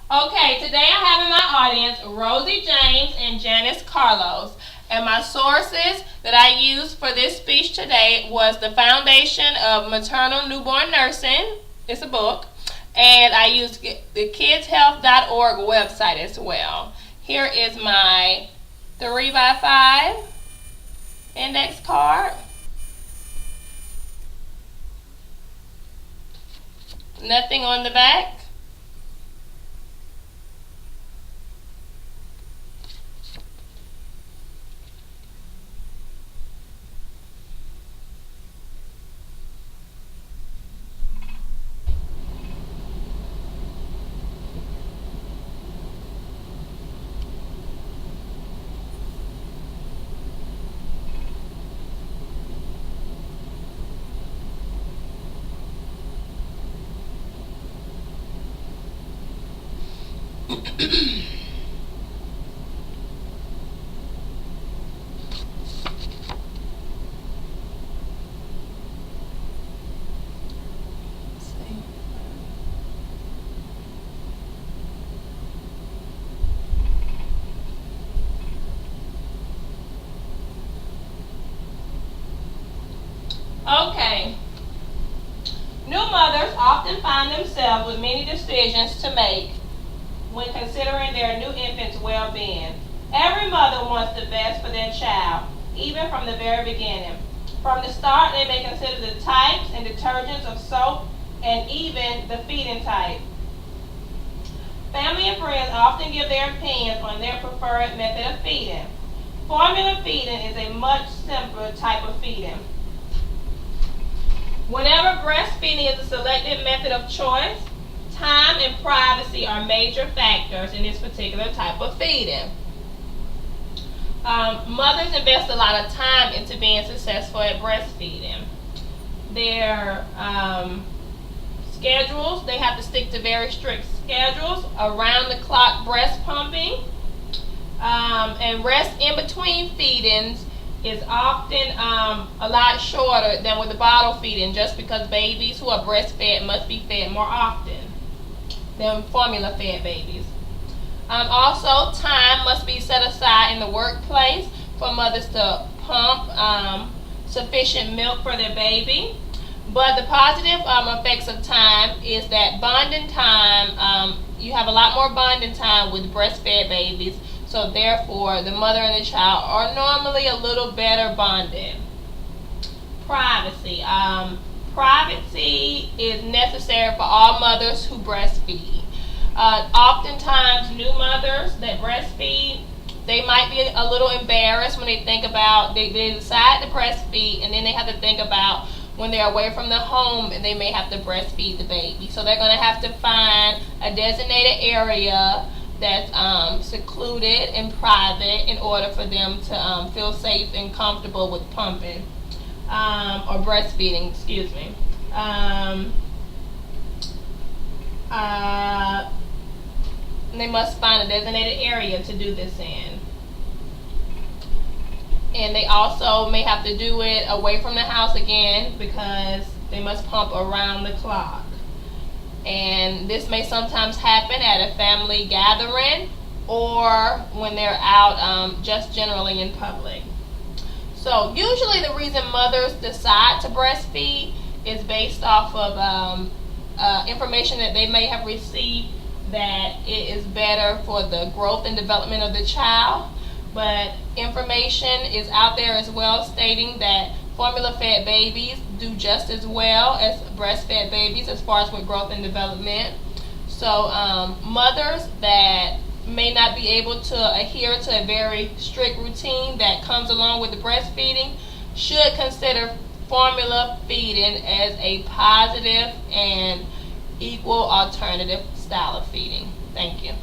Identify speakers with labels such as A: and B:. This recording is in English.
A: Okay, today I have in my audience Rosie James and Janice Carlos. And my sources that I used for this speech today was the Foundation of Maternal Newborn Nursing. It's a book. And I used the kidshealth.org website as well. Here is my 3x5 index card. Nothing on the back. Okay. New mothers often find themselves with many decisions to make when considering their new infant's well-being. Every mother wants the best for their child, even from the very beginning. From the start, they may consider the types and detergents of soap and even the feeding type. Family and friends often give their opinions on their preferred method of feeding. Formula feeding is a much simpler type of feeding. Whenever breastfeeding is a selected method of choice, time and privacy are major factors in this particular type of feeding. Mothers invest a lot of time into being successful at breastfeeding. Their schedules, they have to stick to very strict schedules, around-the-clock breast pumping, and rest in between feedings is often a lot shorter than with the bottle feeding, just because babies who are breastfed must be fed more often than formula-fed babies. Also, time must be set aside in the workplace for mothers to pump sufficient milk for their baby. But the positive effects of time is that bonding time, you have a lot more bonding time with breastfed babies. So therefore, the mother and the child are normally a little better bonded. Privacy. Privacy is necessary for all mothers who breastfeed. Oftentimes, new mothers that breastfeed, they might be a little embarrassed when they think about, they decide to breastfeed, and then they have to think about when they're away from the home and they may have to breastfeed the baby. So they're going to have to find a designated area that's secluded and private in order for them to feel safe and comfortable with pumping or breastfeeding, excuse me. And they must find a designated area to do this in. And they also may have to do it away from the house again because they must pump around the clock. And this may sometimes happen at a family gathering or when they're out just generally in public. So usually the reason mothers decide to breastfeed is based off of information that they may have received that it is better for the growth and development of the child. But information is out there as well stating that formula-fed babies do just as well as breastfed babies as far as with growth and development. So mothers that may not be able to adhere to a very strict routine that comes along with the breastfeeding should consider formula feeding as a positive and equal alternative style of feeding. Thank you.